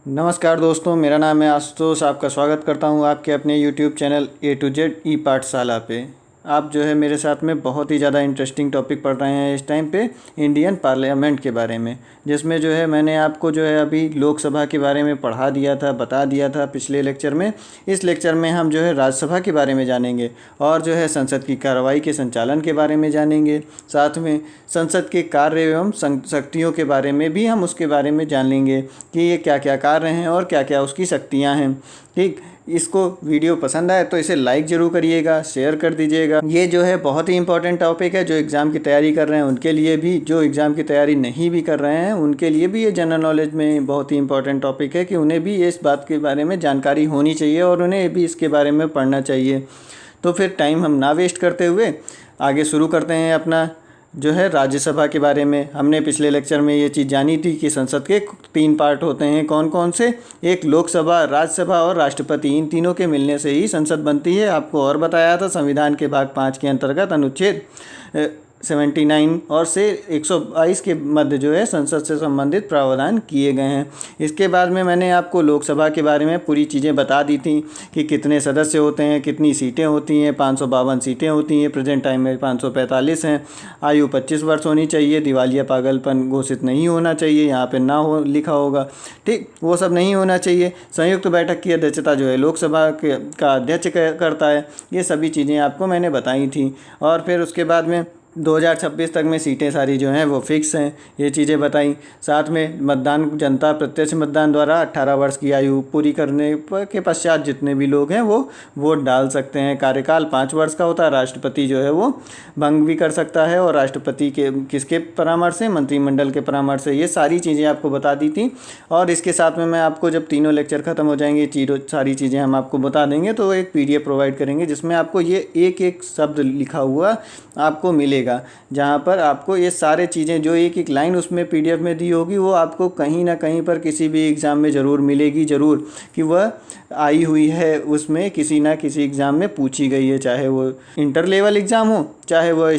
नमस्कार दोस्तों, मेरा नाम है आशुतोष। आपका स्वागत करता हूं आपके अपने YouTube channel A to Z E Pathshala पे। आप जो है मेरे साथ में बहुत ही ज़्यादा इंटरेस्टिंग टॉपिक पढ़ रहे हैं इस टाइम पे इंडियन पार्लियामेंट के बारे में, जिसमें जो है मैंने आपको जो है अभी लोकसभा के बारे में पढ़ा दिया था, बता दिया था पिछले लेक्चर में। इस लेक्चर में हम जो है राज्यसभा के बारे में जानेंगे और जो है संसद की कार्रवाई के संचालन के बारे में जानेंगे। साथ में संसद के कार्य एवं शक्तियों के बारे में भी हम उसके बारे में जान लेंगे कि ये क्या क्या कार्य हैं और क्या क्या उसकी शक्तियाँ हैं। ठीक, इसको वीडियो पसंद आए तो इसे लाइक ज़रूर करिएगा, शेयर कर दीजिएगा। ये जो है बहुत ही इंपॉर्टेंट टॉपिक है, जो एग्ज़ाम की तैयारी कर रहे हैं उनके लिए भी, जो एग्ज़ाम की तैयारी नहीं भी कर रहे हैं उनके लिए भी ये जनरल नॉलेज में बहुत ही इंपॉर्टेंट टॉपिक है कि उन्हें भी इस बात के बारे में जानकारी होनी चाहिए और उन्हें भी इसके बारे में पढ़ना चाहिए। तो फिर टाइम हम ना वेस्ट करते हुए आगे शुरू करते हैं अपना जो है राज्यसभा के बारे में। हमने पिछले लेक्चर में ये चीज़ जानी थी कि संसद के 3 पार्ट होते हैं। कौन कौन से? एक लोकसभा, राज्यसभा और राष्ट्रपति। इन तीनों के मिलने से ही संसद बनती है। आपको और बताया था संविधान के भाग 5 के अंतर्गत अनुच्छेद 79 और से 122 के मध्य जो है संसद से संबंधित प्रावधान किए गए हैं। इसके बाद में मैंने आपको लोकसभा के बारे में पूरी चीज़ें बता दी थी कि कितने सदस्य होते हैं, कितनी सीटें होती हैं। 552 सीटें होती हैं, प्रेजेंट टाइम में 545 हैं। आयु 25 वर्ष होनी चाहिए। दिवालिया पागलपन घोषित नहीं होना चाहिए, यहाँ पर ना हो लिखा होगा। ठीक, वो सब नहीं होना चाहिए। संयुक्त बैठक की अध्यक्षता जो है लोकसभा का अध्यक्ष करता है। ये सभी चीज़ें आपको मैंने बताई थी। और फिर उसके बाद में 2026 तक में सीटें सारी जो हैं वो फिक्स हैं, ये चीज़ें बताई। साथ में मतदान, जनता प्रत्यक्ष मतदान द्वारा 18 वर्ष की आयु पूरी करने के पश्चात जितने भी लोग हैं वो वोट डाल सकते हैं। कार्यकाल 5 वर्ष का होता है। राष्ट्रपति जो है वो भंग भी कर सकता है, और राष्ट्रपति के किसके परामर्श से? मंत्रिमंडल के परामर्श से। ये सारी चीज़ें आपको बता दी थी। और इसके साथ में मैं आपको जब तीनों लेक्चर ख़त्म हो जाएंगे, सारी चीज़ें हम आपको बता देंगे, तो एक PDF प्रोवाइड करेंगे जिसमें आपको ये एक एक शब्द लिखा हुआ आपको मिलेगा, जहाँ पर आपको ये सारे चीज़ें जो एक एक लाइन उसमें PDF में दी होगी वो आपको कहीं ना कहीं पर किसी भी एग्ज़ाम में ज़रूर मिलेगी, ज़रूर, कि वह आई हुई है, उसमें किसी ना किसी एग्ज़ाम में पूछी गई है। चाहे वो इंटर लेवल एग्ज़ाम हो, चाहे वह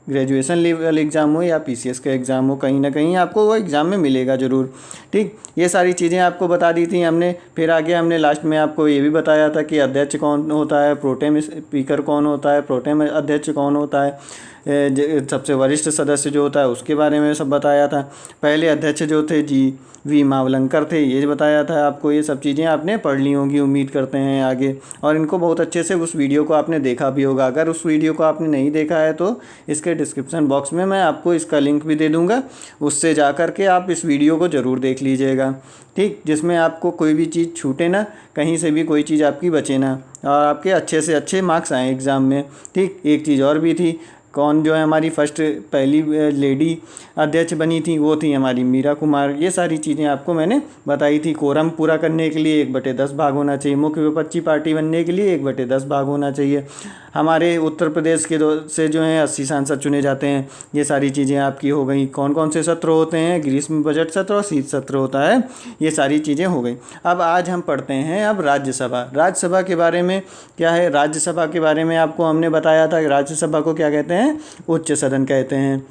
ग्रेजुएशन लेवल एग्ज़ाम हो या PCS का एग्ज़ाम हो, कहीं ना कहीं आपको वो एग्ज़ाम में मिलेगा ज़रूर। ठीक, ये सारी चीज़ें आपको बता दी थी हमने। फिर आगे हमने लास्ट में आपको ये भी बताया था कि अध्यक्ष कौन होता है, प्रोटेम स्पीकर कौन होता है, प्रोटेम अध्यक्ष कौन होता है, सबसे वरिष्ठ सदस्य जो होता है उसके बारे में सब बताया था। पहले अध्यक्ष जो थे GV मावलंकर थे, ये बताया था आपको। ये सब चीज़ें आपने पढ़ ली होंगी, उम्मीद करते हैं आगे, और इनको बहुत अच्छे से उस वीडियो को आपने देखा भी होगा। अगर उस वीडियो को आपने नहीं देखा है तो इसके डिस्क्रिप्शन बॉक्स में मैं आपको इसका लिंक भी दे दूँगा, उससे जा कर के आप इस वीडियो को ज़रूर देख लीजिएगा। ठीक, जिसमें आपको कोई भी चीज़ छूटे ना, कहीं से भी कोई चीज़ आपकी बचे ना, और आपके अच्छे से अच्छे मार्क्स आए एग्ज़ाम में। ठीक, एक चीज़ और भी थी, कौन जो है हमारी पहली लेडी अध्यक्ष बनी थी, वो थी हमारी मीरा कुमार। ये सारी चीज़ें आपको मैंने बताई थी। कोरम पूरा करने के लिए 1/10 भाग होना चाहिए। मुख्य विपक्षी पार्टी बनने के लिए 1/10 भाग होना चाहिए। हमारे उत्तर प्रदेश के से जो हैं 80 सांसद चुने जाते हैं। ये सारी चीज़ें आपकी हो गई। कौन कौन से सत्र होते हैं? ग्रीष्म बजट सत्र और शीत सत्र होता है। ये सारी चीज़ें हो गई। अब आज हम पढ़ते हैं अब राज्यसभा। राज्यसभा के बारे में क्या है? राज्यसभा के बारे में आपको हमने बताया था कि राज्यसभा को क्या कहते हैं? उच्च सदन कहते हैं।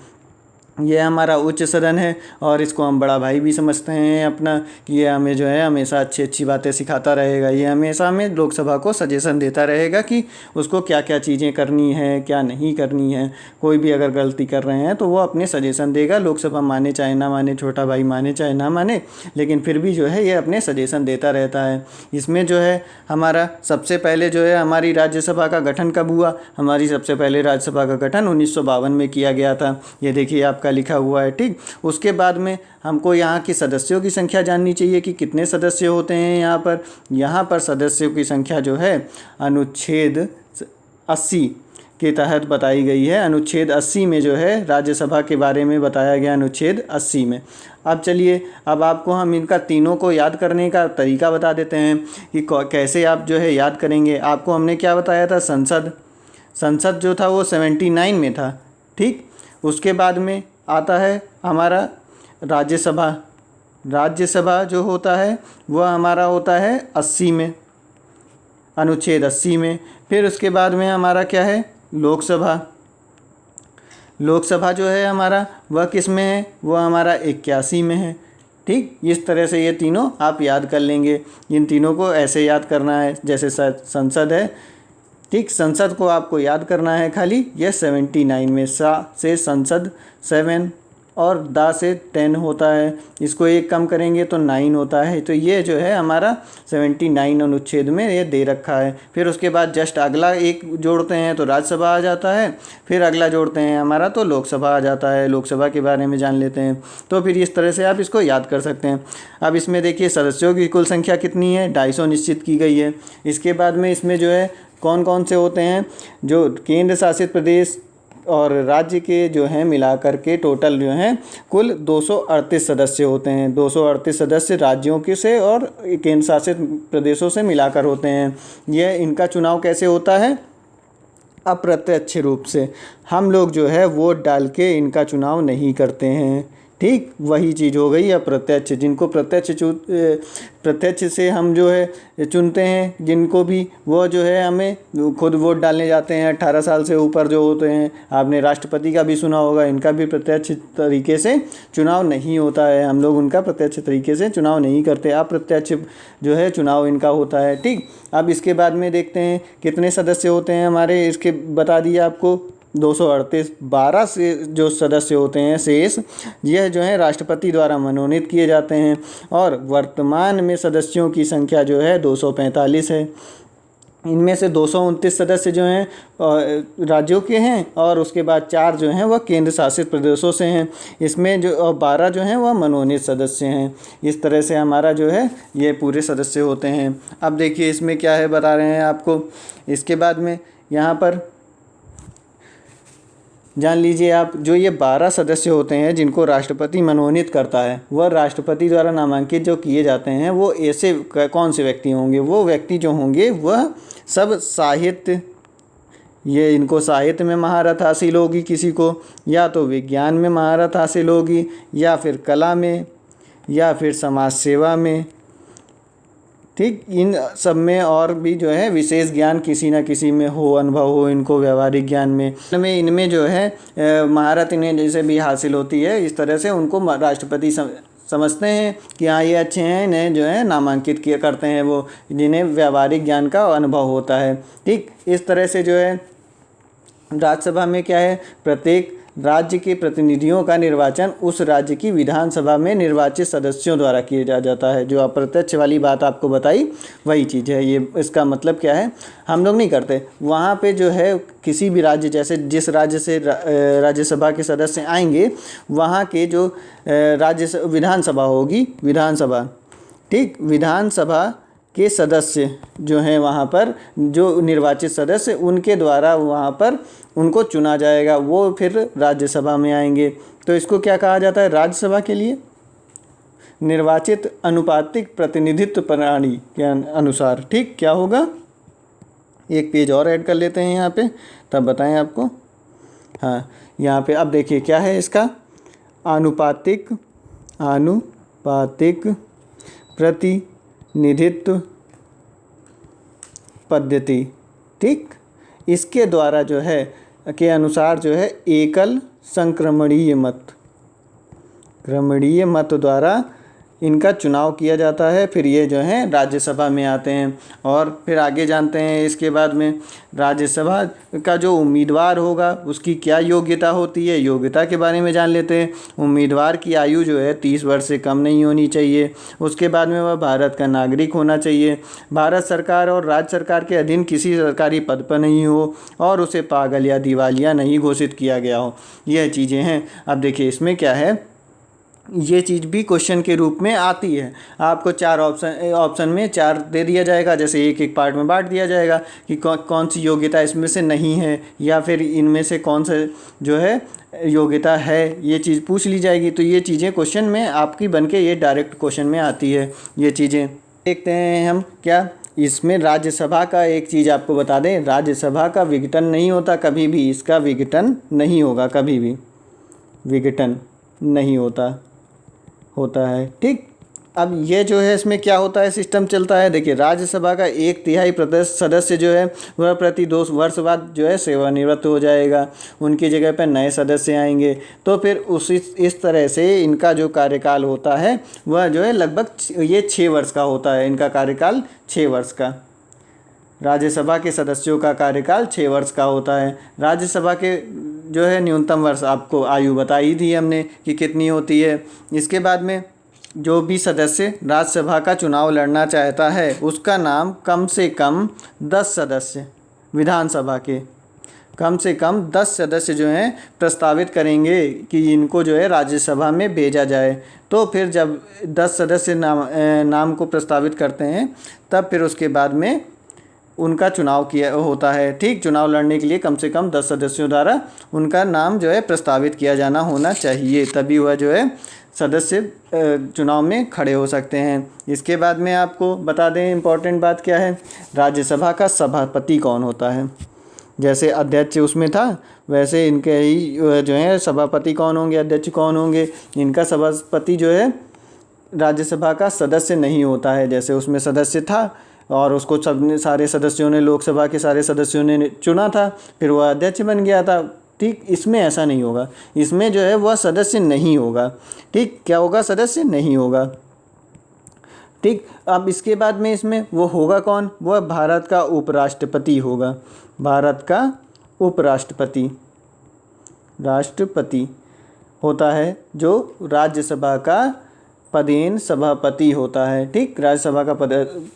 ये हमारा उच्च सदन है, और इसको हम बड़ा भाई भी समझते हैं अपना, कि ये हमें जो है हमेशा अच्छी अच्छी बातें सिखाता रहेगा। ये हमेशा हमें लोकसभा को सजेशन देता रहेगा कि उसको क्या क्या चीज़ें करनी है, क्या नहीं करनी है। कोई भी अगर गलती कर रहे हैं तो वो अपने सजेशन देगा। लोकसभा माने चाहे ना माने, छोटा भाई माने चाहे ना माने, लेकिन फिर भी जो है ये अपने सजेशन देता रहता है। इसमें जो है हमारा सबसे पहले जो है हमारी राज्यसभा का गठन कब हुआ? हमारी सबसे पहले राज्यसभा का गठन 1952 में किया गया था। ये देखिए आपका लिखा हुआ है। ठीक, उसके बाद में हमको यहाँ के सदस्यों की संख्या जाननी चाहिए कि कितने सदस्य होते हैं यहाँ पर सदस्यों की संख्या जो है अनुच्छेद 80 के तहत बताई गई है। अनुच्छेद 80 में जो है राज्यसभा के बारे में बताया गया, अनुच्छेद 80 में। अब चलिए, अब आपको हम इनका तीनों को याद करने का तरीका बता देते हैं कि कैसे आप जो है याद करेंगे। आपको हमने क्या बताया था? संसद जो था वो 79 में था। ठीक, उसके बाद में आता है हमारा राज्यसभा। राज्यसभा जो होता है वह हमारा होता है 80 में, अनुच्छेद 80 में। फिर उसके बाद में हमारा क्या है? लोकसभा। लोकसभा जो है हमारा वह किस में है? वह हमारा 81 में है। ठीक, इस तरह से ये तीनों आप याद कर लेंगे। इन तीनों को ऐसे याद करना है जैसे संसद है, ठीक, संसद को आपको याद करना है खाली। यह 79 में सा से संसद 7 और दा से 10 होता है, इसको एक कम करेंगे तो 9 होता है। तो ये जो है हमारा 79 अनुच्छेद में ये दे रखा है। फिर उसके बाद जस्ट अगला एक जोड़ते हैं तो राज्यसभा आ जाता है, फिर अगला जोड़ते हैं हमारा तो लोकसभा आ जाता है। लोकसभा के बारे में जान लेते हैं। तो फिर इस तरह से आप इसको याद कर सकते हैं। अब इसमें देखिए सदस्यों की कुल संख्या कितनी है, 250 निश्चित की गई है। इसके बाद में इसमें जो है कौन कौन से होते हैं, जो केंद्र शासित प्रदेश और राज्य के जो हैं मिलाकर के टोटल जो हैं कुल 238 सदस्य होते हैं। 238 सदस्य राज्यों के से और केंद्र शासित प्रदेशों से मिलाकर होते हैं। यह इनका चुनाव कैसे होता है, अप्रत्यक्ष रूप से। हम लोग जो है वोट डाल के इनका चुनाव नहीं करते हैं, ठीक, वही चीज़ हो गई अप्रत्यक्ष। जिनको प्रत्यक्ष से हम जो है चुनते हैं जिनको भी, वो जो है हमें खुद वोट डालने जाते हैं 18 साल से ऊपर जो होते हैं। आपने राष्ट्रपति का भी सुना होगा, इनका भी प्रत्यक्ष तरीके से चुनाव नहीं होता है। हम लोग उनका प्रत्यक्ष तरीके से चुनाव नहीं करते, अप्रत्यक्ष जो है चुनाव इनका होता है, ठीक। अब इसके बाद में देखते हैं कितने सदस्य होते हैं हमारे, इसके बता दिए आपको 238। 12 से जो सदस्य होते हैं शेष, यह जो है राष्ट्रपति द्वारा मनोनीत किए जाते हैं। और वर्तमान में सदस्यों की संख्या जो है 245 है। इनमें से 229 सदस्य जो हैं राज्यों के हैं और उसके बाद 4 जो हैं वह केंद्र शासित प्रदेशों से हैं। इसमें जो 12 जो हैं वह मनोनीत सदस्य हैं। इस तरह से हमारा जो है ये पूरे सदस्य होते हैं। अब देखिए इसमें क्या है बता रहे हैं आपको। इसके बाद में यहाँ पर जान लीजिए आप, जो ये 12 सदस्य होते हैं जिनको राष्ट्रपति मनोनीत करता है, वह राष्ट्रपति द्वारा नामांकित जो किए जाते हैं वो ऐसे कौन से व्यक्ति होंगे, वो व्यक्ति जो होंगे वह सब साहित्य, ये इनको साहित्य में महारत हासिल होगी किसी को, या तो विज्ञान में महारत हासिल होगी, या फिर कला में, या फिर समाज सेवा में, ठीक, इन सब में। और भी जो है विशेष ज्ञान किसी न किसी में हो, अनुभव हो इनको व्यवहारिक ज्ञान में, इनमें जो है महारत इन्हें जैसे भी हासिल होती है, इस तरह से उनको राष्ट्रपति समझते हैं कि हाँ ये अच्छे हैं, इन्हें जो है नामांकित किया करते हैं वो, जिन्हें व्यवहारिक ज्ञान का अनुभव होता है, ठीक। इस तरह से जो है राज्यसभा में क्या है, प्रत्येक राज्य के प्रतिनिधियों का निर्वाचन उस राज्य की विधानसभा में निर्वाचित सदस्यों द्वारा किया जाता है। जो अप्रत्यक्ष वाली बात आपको बताई वही चीज़ है ये। इसका मतलब क्या है, हम लोग नहीं करते। वहाँ पे जो है किसी भी राज्य, जैसे जिस राज्य से राज्यसभा के सदस्य आएंगे, वहाँ के जो विधानसभा होगी, विधानसभा, ठीक, विधानसभा के सदस्य जो हैं वहाँ पर, जो निर्वाचित सदस्य, उनके द्वारा वहाँ पर उनको चुना जाएगा, वो फिर राज्यसभा में आएंगे। तो इसको क्या कहा जाता है, राज्यसभा के लिए निर्वाचित अनुपातिक प्रतिनिधित्व प्रणाली के अनुसार, ठीक। क्या होगा, एक पेज और ऐड कर लेते हैं यहाँ पे, तब बताएं आपको। हाँ, यहाँ पे अब देखिए क्या है इसका, अनुपातिक प्रतिनिधित्व पद्धति, ठीक। इसके द्वारा जो है के अनुसार जो है एकल संक्रमणीय मत द्वारा इनका चुनाव किया जाता है। फिर ये जो है राज्यसभा में आते हैं। और फिर आगे जानते हैं इसके बाद में, राज्यसभा का जो उम्मीदवार होगा उसकी क्या योग्यता होती है, योग्यता के बारे में जान लेते हैं। उम्मीदवार की आयु जो है 30 वर्ष से कम नहीं होनी चाहिए। उसके बाद में वह भारत का नागरिक होना चाहिए, भारत सरकार और राज्य सरकार के अधीन किसी सरकारी पद पर नहीं हो, और उसे पागल या दिवालिया नहीं घोषित किया गया हो। यह चीज़ें हैं। अब देखिए इसमें क्या है, ये चीज़ भी क्वेश्चन के रूप में आती है। आपको 4 ऑप्शन में 4 दे दिया जाएगा, जैसे एक एक पार्ट में बांट दिया जाएगा कि कौन सी योग्यता इसमें से नहीं है, या फिर इनमें से कौन सा जो है योग्यता है, ये चीज़ पूछ ली जाएगी। तो ये चीज़ें क्वेश्चन में आपकी बन के ये डायरेक्ट क्वेश्चन में आती है। ये चीज़ें देखते हैं हम। क्या इसमें राज्यसभा का एक चीज़ आपको बता दें, राज्यसभा का विघटन नहीं होता कभी भी, इसका विघटन नहीं होगा, कभी भी विघटन नहीं होता है, ठीक। अब ये जो है इसमें क्या होता है, सिस्टम चलता है। देखिए, राज्यसभा का 1/3 सदस्य जो है वह प्रति 2 वर्ष बाद जो है सेवानिवृत्त हो जाएगा, उनकी जगह पर नए सदस्य आएंगे। तो फिर उसी इस तरह से इनका जो कार्यकाल होता है वह जो है लगभग ये 6 वर्ष का होता है। इनका कार्यकाल 6 वर्ष का, राज्यसभा के सदस्यों का कार्यकाल 6 वर्ष का होता है। राज्यसभा के जो है न्यूनतम वर्ष आपको आयु बताई थी हमने कि कितनी होती है। इसके बाद में जो भी सदस्य राज्यसभा का चुनाव लड़ना चाहता है उसका नाम कम से कम 10 सदस्य, विधानसभा के कम से कम 10 सदस्य जो हैं प्रस्तावित करेंगे कि इनको जो है राज्यसभा में भेजा जाए। तो फिर जब 10 सदस्य नाम को प्रस्तावित करते हैं तब फिर उसके बाद में उनका चुनाव किया होता है। ठीक, चुनाव लड़ने के लिए कम से कम 10 सदस्यों द्वारा उनका नाम जो है प्रस्तावित किया जाना होना चाहिए, तभी वह जो है सदस्य चुनाव में खड़े हो सकते हैं। इसके बाद में आपको बता दें इम्पॉर्टेंट बात क्या है, राज्यसभा का सभापति कौन होता है। जैसे अध्यक्ष उसमें था वैसे इनके ही जो है सभापति कौन होंगे, अध्यक्ष कौन होंगे। इनका सभापति जो है राज्यसभा का सदस्य नहीं होता है। जैसे उसमें सदस्य था और उसको सारे सदस्यों ने, लोकसभा के सारे सदस्यों ने चुना था, फिर वह अध्यक्ष बन गया था। ठीक, इसमें ऐसा नहीं होगा, इसमें जो है वह सदस्य नहीं होगा। ठीक, क्या होगा, सदस्य नहीं होगा। ठीक, अब इसके बाद में इसमें वो होगा कौन, वह भारत का उपराष्ट्रपति होगा। भारत का उपराष्ट्रपति, राष्ट्रपति होता है जो राज्यसभा का पदेन सभापति होता है। ठीक, राज्यसभा का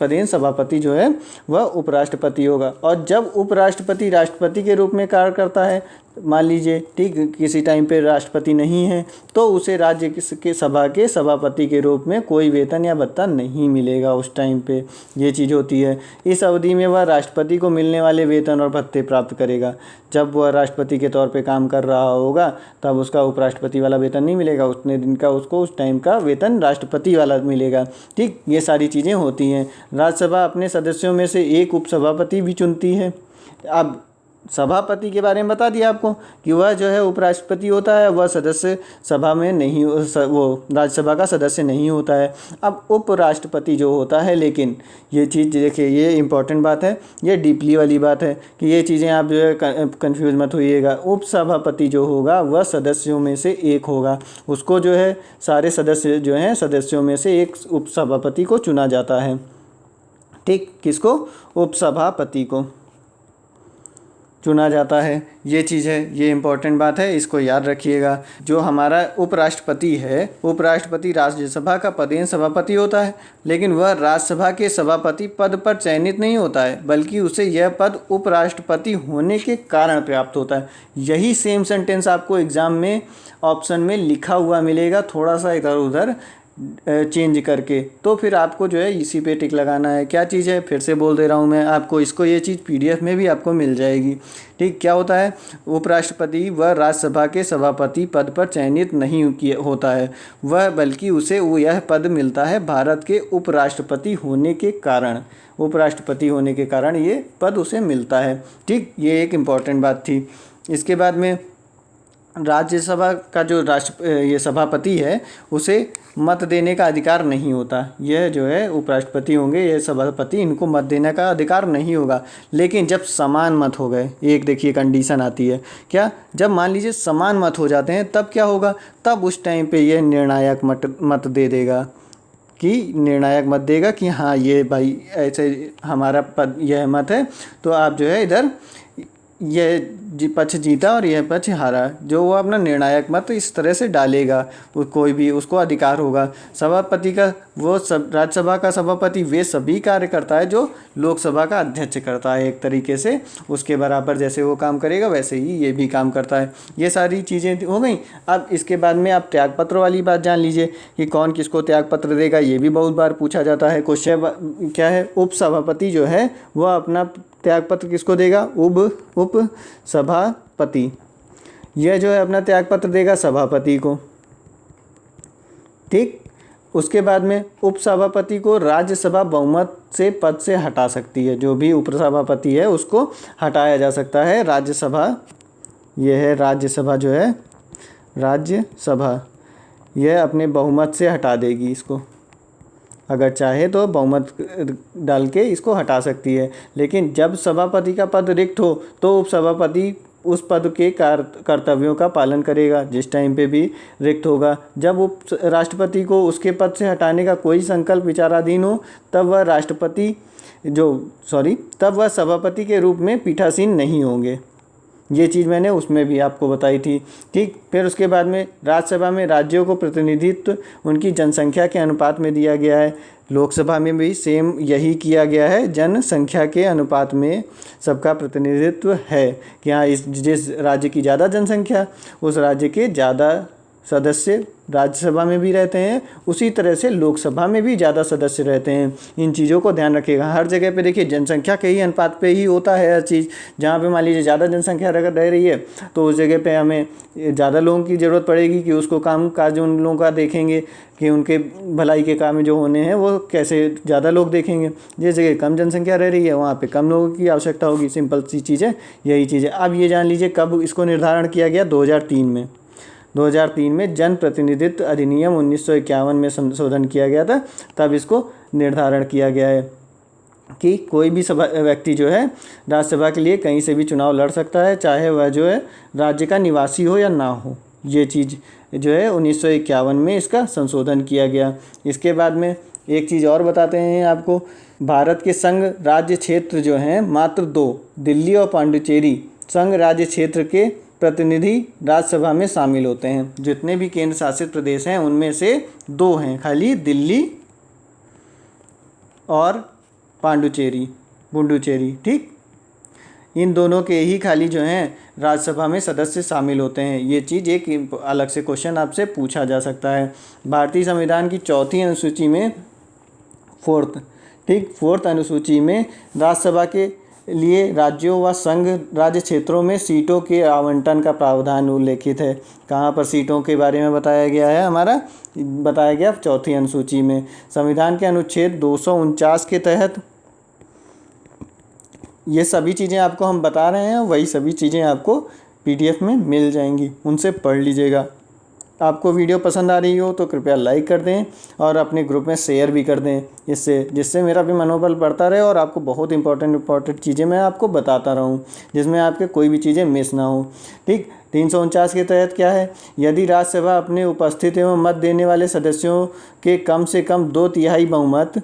पदेन सभापति जो है वह उपराष्ट्रपति होगा। और जब उपराष्ट्रपति राष्ट्रपति के रूप में कार्य करता है, मान लीजिए ठीक किसी टाइम पे राष्ट्रपति नहीं है तो उसे राज्य के सभा के सभापति के रूप में कोई वेतन या भत्ता नहीं मिलेगा उस टाइम पे, ये चीज़ होती है। इस अवधि में वह राष्ट्रपति को मिलने वाले वेतन और भत्ते प्राप्त करेगा। जब वह राष्ट्रपति के तौर पे काम कर रहा होगा तब उसका उपराष्ट्रपति वाला वेतन नहीं मिलेगा, उतने दिन का उसको उस टाइम का वेतन राष्ट्रपति वाला मिलेगा। ठीक, ये सारी चीज़ें होती हैं। राज्यसभा अपने सदस्यों में से एक उपसभापति भी चुनती है। अब सभापति के बारे में बता दिया आपको कि वह जो है उपराष्ट्रपति होता है, वह सदस्य सभा में नहीं, वो राज्यसभा का सदस्य नहीं होता है। अब उपराष्ट्रपति जो होता है, लेकिन ये चीज़ देखिए, ये इंपॉर्टेंट बात है, ये डीपली वाली बात है कि ये चीज़ें आप जो है कंफ्यूज मत होइएगा। उपसभापति जो होगा वह सदस्यों में से एक होगा, उसको जो है सारे सदस्य जो हैं सदस्यों में से एक उपसभापति को चुना जाता है। ठीक, किसको, उपसभापति को चुना जाता है। ये चीज़ है, ये इम्पॉर्टेंट बात है, इसको याद रखिएगा। जो हमारा उपराष्ट्रपति है, उपराष्ट्रपति राज्यसभा का पदेन सभापति होता है, लेकिन वह राज्यसभा के सभापति पद पर चयनित नहीं होता है, बल्कि उसे यह पद उपराष्ट्रपति होने के कारण प्राप्त होता है। यही सेम सेंटेंस आपको एग्ज़ाम में ऑप्शन में लिखा हुआ मिलेगा, थोड़ा सा इधर उधर चेंज करके। तो फिर आपको जो है इसी पे टिक लगाना है। क्या चीज़ है, फिर से बोल दे रहा हूँ मैं आपको, इसको ये चीज़ पीडीएफ में भी आपको मिल जाएगी। ठीक, क्या होता है, उपराष्ट्रपति वह राज्यसभा के सभापति पद पर चयनित नहीं होता है वह, बल्कि उसे यह पद मिलता है भारत के उपराष्ट्रपति होने के कारण। उपराष्ट्रपति होने के कारण ये पद उसे मिलता है। ठीक, ये एक इम्पॉर्टेंट बात थी। इसके बाद में राज्यसभा का जो ये सभापति है उसे मत देने का अधिकार नहीं होता। यह जो है उपराष्ट्रपति होंगे, यह सभापति, इनको मत देने का अधिकार नहीं होगा। लेकिन जब समान मत हो गए, एक देखिए कंडीशन आती है, क्या, जब मान लीजिए समान मत हो जाते हैं तब क्या होगा, तब उस टाइम पे यह निर्णायक मत दे देगा, कि निर्णायक मत देगा कि हाँ ये भाई ऐसे हमारा पद यह मत है, तो आप जो है इधर यह पक्ष जीता और यह पक्ष हारा, जो वो अपना निर्णायक मत इस तरह से डालेगा, वो कोई भी उसको अधिकार होगा। सभापति का वो राज्यसभा का सभापति वे सभी कार्य करता है जो लोकसभा का अध्यक्ष करता है, एक तरीके से उसके बराबर जैसे वो काम करेगा वैसे ही ये भी काम करता है। ये सारी चीज़ें हो गई। अब इसके बाद में आप त्यागपत्र वाली बात जान लीजिए कि कौन किसको त्यागपत्र देगा, ये भी बहुत बार पूछा जाता है क्वेश्चन। क्या है, उप सभापति जो है वह अपना त्यागपत्र किसको देगा, उप सभापति, यह जो है अपना त्यागपत्र देगा सभापति को। ठीक, उसके बाद में उपसभापति को राज्यसभा बहुमत से पद से हटा सकती है। जो भी उपसभापति है उसको हटाया जा सकता है राज्यसभा। यह है राज्यसभा, जो है राज्यसभा, यह अपने बहुमत से हटा देगी इसको। अगर चाहे तो बहुमत डाल के इसको हटा सकती है। लेकिन जब सभापति का पद रिक्त हो तो उपसभापति उस पद के कर्तव्यों का पालन करेगा जिस टाइम पे भी रिक्त होगा। जब उप राष्ट्रपति को उसके पद से हटाने का कोई संकल्प विचाराधीन हो तब वह सभापति के रूप में पीठासीन नहीं होंगे। ये चीज़ मैंने उसमें भी आपको बताई थी। ठीक, फिर उसके बाद में राज्यसभा में राज्यों को प्रतिनिधित्व उनकी जनसंख्या के अनुपात में दिया गया है। लोकसभा में भी सेम यही किया गया है, जनसंख्या के अनुपात में सबका प्रतिनिधित्व है कि हाँ जिस राज्य की ज़्यादा जनसंख्या उस राज्य के ज़्यादा सदस्य राज्यसभा में भी रहते हैं, उसी तरह से लोकसभा में भी ज़्यादा सदस्य रहते हैं। इन चीज़ों को ध्यान रखिएगा। हर जगह पे देखिए जनसंख्या के ही अनुपात पे ही होता है हर चीज़। जहाँ पे मान लीजिए ज़्यादा जनसंख्या रह रही है तो उस जगह पे हमें ज़्यादा लोगों की ज़रूरत पड़ेगी कि उसको काम काज उन लोगों का देखेंगे कि उनके भलाई के काम जो होने हैं वो कैसे ज़्यादा लोग देखेंगे। जिस जगह कम जनसंख्या रह रही है वहाँ पर कम लोगों की आवश्यकता होगी। सिंपल सी चीज़ है, यही चीज़ है। अब ये जान लीजिए कब इसको निर्धारण किया गया, 2003 में जन प्रतिनिधित्व अधिनियम 1951 में संशोधन किया गया था। तब इसको निर्धारण किया गया है कि कोई भी व्यक्ति जो है राज्यसभा के लिए कहीं से भी चुनाव लड़ सकता है, चाहे वह जो है राज्य का निवासी हो या ना हो। ये चीज़ जो है 1951 में इसका संशोधन किया गया। इसके बाद में एक चीज़ और बताते हैं आपको, भारत के संघ राज्य क्षेत्र जो हैं मात्र 2, दिल्ली और पांडिचेरी संघ राज्य क्षेत्र के प्रतिनिधि राज्यसभा में शामिल होते हैं। जितने भी केंद्र शासित प्रदेश हैं उनमें से 2 हैं खाली, दिल्ली और पुडुचेरी। ठीक, इन दोनों के ही खाली जो हैं राज्यसभा में सदस्य शामिल होते हैं। ये चीज़ एक अलग से क्वेश्चन आपसे पूछा जा सकता है। भारतीय संविधान की 4वीं अनुसूची में 4th अनुसूची में राज्यसभा के लिए राज्यों व संघ राज्य क्षेत्रों में सीटों के आवंटन का प्रावधान उल्लेखित है। कहाँ पर सीटों के बारे में बताया गया है, बताया गया 4वीं अनुसूची में। संविधान के अनुच्छेद 249 के तहत ये सभी चीज़ें आपको हम बता रहे हैं, वही सभी चीज़ें आपको PDF में मिल जाएंगी, उनसे पढ़ लीजिएगा। आपको वीडियो पसंद आ रही हो तो कृपया लाइक कर दें और अपने ग्रुप में शेयर भी कर दें, जिससे मेरा भी मनोबल बढ़ता रहे और आपको बहुत इंपॉर्टेंट चीज़ें मैं आपको बताता रहूं, जिसमें आपके कोई भी चीज़ें मिस ना हो। ठीक, 349 के तहत क्या है, यदि राज्यसभा अपने उपस्थित एवं मत देने वाले सदस्यों के कम से कम 2/3 बहुमत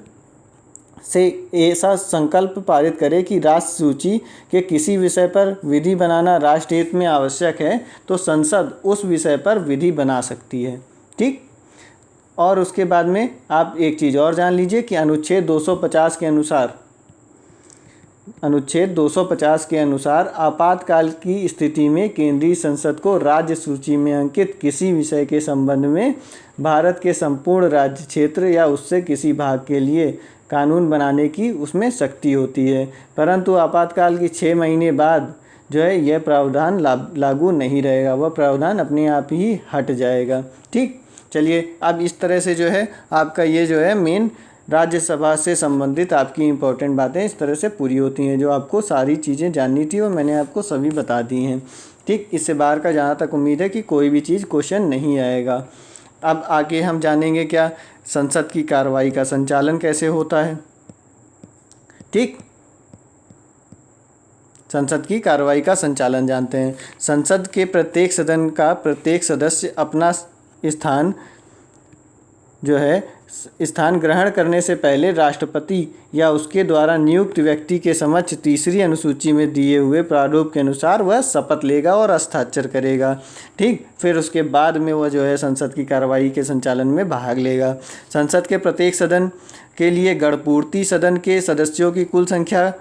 से ऐसा संकल्प पारित करे कि राष्ट्र सूची के किसी विषय पर विधि बनाना राष्ट्र हित में आवश्यक है तो संसद उस विषय पर विधि बना सकती है। ठीक, और उसके बाद में आप एक चीज़ और जान लीजिए कि अनुच्छेद 250 के अनुसार आपातकाल की स्थिति में केंद्रीय संसद को राज्य सूची में अंकित किसी विषय के संबंध में भारत के संपूर्ण राज्य क्षेत्र या उससे किसी भाग के लिए कानून बनाने की उसमें शक्ति होती है, परंतु आपातकाल की 6 महीने बाद जो है यह प्रावधान लागू नहीं रहेगा, वह प्रावधान अपने आप ही हट जाएगा। ठीक, चलिए अब इस तरह से जो है आपका ये जो है मेन राज्यसभा से संबंधित आपकी इम्पोर्टेंट बातें इस तरह से पूरी होती हैं। जो आपको सारी चीज़ें जाननी थी वो मैंने आपको सभी बता दी हैं। ठीक, इससे बाहर का जहाँ तक उम्मीद है कि कोई भी चीज़ क्वेश्चन नहीं आएगा। अब आगे हम जानेंगे क्या संसद की कार्रवाई का संचालन कैसे होता है। ठीक, संसद की कार्रवाई का संचालन जानते हैं। संसद के प्रत्येक सदन का प्रत्येक सदस्य अपना स्थान ग्रहण करने से पहले राष्ट्रपति या उसके द्वारा नियुक्त व्यक्ति के समक्ष 3री अनुसूची में दिए हुए प्रारूप के अनुसार वह शपथ लेगा और हस्ताक्षर करेगा। ठीक, फिर उसके बाद में वह जो है संसद की कार्रवाई के संचालन में भाग लेगा। संसद के प्रत्येक सदन के लिए गणपूर्ति सदन के सदस्यों की कुल संख्या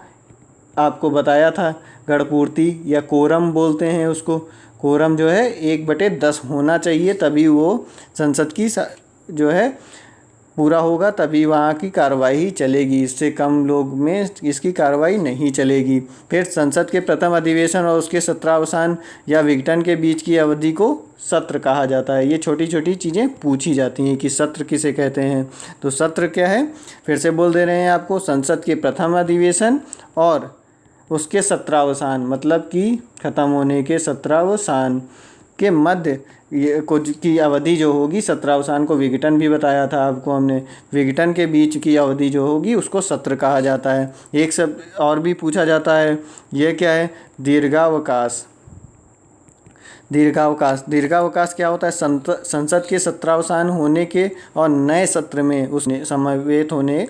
आपको बताया था, गणपूर्ति या कोरम बोलते हैं उसको। कोरम जो है 1/10 होना चाहिए, तभी वो संसद की जो है पूरा होगा, तभी वहाँ की कार्रवाई चलेगी। इससे कम लोग में इसकी कार्रवाई नहीं चलेगी। फिर संसद के प्रथम अधिवेशन और उसके सत्रावसान या विघटन के बीच की अवधि को सत्र कहा जाता है। ये छोटी छोटी चीज़ें पूछी जाती हैं कि सत्र किसे कहते हैं। तो सत्र क्या है, फिर से बोल दे रहे हैं आपको, संसद के प्रथम अधिवेशन और उसके सत्रावसान, मतलब कि ख़त्म होने के सत्रावसान के मध्य ये कुछ की अवधि जो होगी सत्रावसान को विघटन भी बताया था आपको हमने। विघटन के बीच की अवधि जो होगी उसको सत्र कहा जाता है। एक सब और भी पूछा जाता है, ये क्या है? दीर्घावकाश। दीर्घावकाश, दीर्घावकाश क्या होता है? संसद के सत्रावसान होने के और नए सत्र में उसने समवेत होने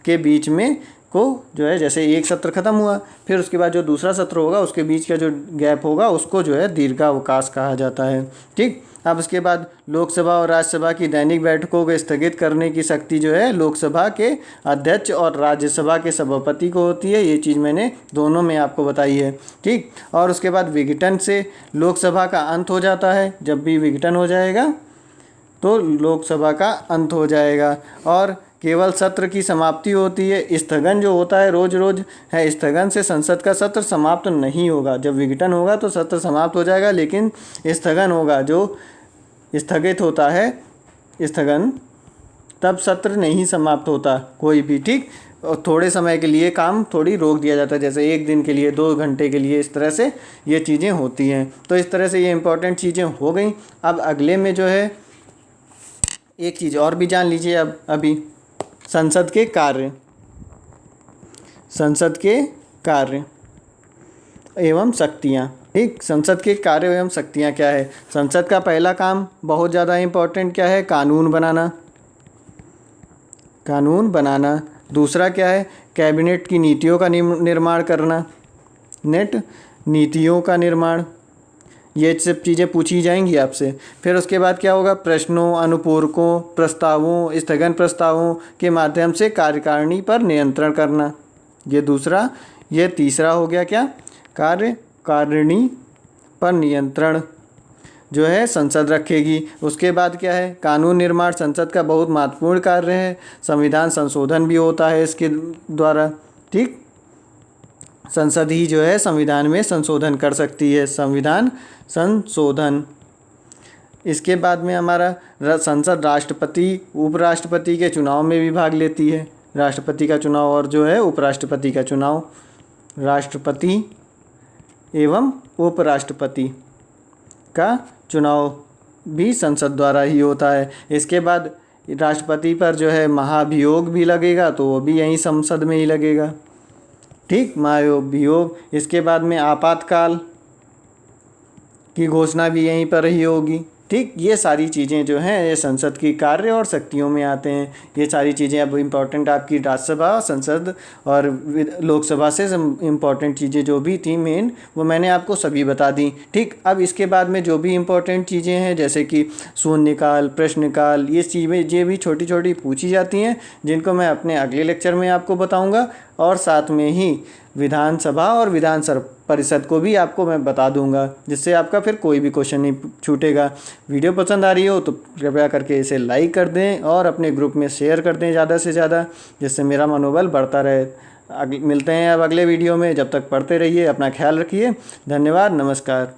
के बीच में को जो है, जैसे एक सत्र खत्म हुआ फिर उसके बाद जो दूसरा सत्र होगा उसके बीच का जो गैप होगा उसको जो है दीर्घावकाश कहा जाता है। ठीक, अब उसके बाद लोकसभा और राज्यसभा की दैनिक बैठकों को स्थगित करने की शक्ति जो है लोकसभा के अध्यक्ष और राज्यसभा के सभापति को होती है। ये चीज़ मैंने दोनों में आपको बताई है। ठीक, और उसके बाद विघटन से लोकसभा का अंत हो जाता है। जब भी विघटन हो जाएगा तो लोकसभा का अंत हो जाएगा और केवल सत्र की समाप्ति होती है। स्थगन जो होता है रोज रोज है, स्थगन से संसद का सत्र समाप्त नहीं होगा। जब विघटन होगा तो सत्र समाप्त हो जाएगा, लेकिन स्थगन होगा जो स्थगित होता है स्थगन, तब सत्र नहीं समाप्त होता कोई भी। ठीक, और थोड़े समय के लिए काम थोड़ी रोक दिया जाता है, जैसे 1 दिन के लिए, 2 घंटे के लिए, इस तरह से ये चीज़ें होती हैं। तो इस तरह से ये इंपॉर्टेंट चीज़ें हो गई। अब अगले में जो है एक चीज़ और भी जान लीजिए। अब अभी संसद के कार्य, संसद के कार्य एवं शक्तियाँ। ठीक, संसद के कार्य एवं शक्तियाँ क्या है? संसद का पहला काम बहुत ज़्यादा इम्पोर्टेंट क्या है? कानून बनाना, कानून बनाना। दूसरा क्या है? कैबिनेट की नीतियों का निर्माण करना, नीतियों का निर्माण। ये सब चीज़ें पूछी जाएंगी आपसे। फिर उसके बाद क्या होगा? प्रश्नों, अनुपूरकों, प्रस्तावों, स्थगन प्रस्तावों के माध्यम से कार्यकारिणी पर नियंत्रण करना। ये दूसरा। ये तीसरा हो गया क्या? कार्यकारिणी पर नियंत्रण जो है संसद रखेगी। उसके बाद क्या है? कानून निर्माण संसद का बहुत महत्वपूर्ण कार्य है। संविधान संशोधन भी होता है इसके द्वारा। ठीक, संसद ही जो है संविधान में संशोधन कर सकती है, संविधान संशोधन। इसके बाद में हमारा संसद राष्ट्रपति, उपराष्ट्रपति के चुनाव में भी भाग लेती है। राष्ट्रपति का चुनाव और जो है उपराष्ट्रपति का चुनाव। राष्ट्रपति एवं उपराष्ट्रपति का चुनाव भी संसद द्वारा ही होता है। इसके बाद राष्ट्रपति पर जो है महाभियोग भी लगेगा तो वो भी यहीं संसद में ही लगेगा। ठीक, महाभियोग। इसके बाद में आपातकाल की घोषणा भी यहीं पर ही होगी। ठीक, ये सारी चीज़ें जो हैं ये संसद की कार्य और शक्तियों में आते हैं। ये सारी चीज़ें अब इम्पॉर्टेंट आपकी राज्यसभा, संसद और लोकसभा से इम्पॉर्टेंट चीज़ें जो भी थी मेन, वो मैंने आपको सभी बता दी। ठीक, अब इसके बाद में जो भी इम्पॉर्टेंट चीज़ें हैं जैसे कि शून्यकाल, प्रश्नकाल, ये चीज़ें भी छोटी छोटी पूछी जाती हैं, जिनको मैं अपने अगले लेक्चर में आपको बताऊँगा। और साथ में ही विधानसभा और विधान परिषद को भी आपको मैं बता दूंगा, जिससे आपका फिर कोई भी क्वेश्चन नहीं छूटेगा। वीडियो पसंद आ रही हो तो कृपया करके इसे लाइक कर दें और अपने ग्रुप में शेयर कर दें ज़्यादा से ज़्यादा, जिससे मेरा मनोबल बढ़ता रहे। मिलते हैं अब अगले वीडियो में। जब तक पढ़ते रहिए, अपना ख्याल रखिए। धन्यवाद, नमस्कार।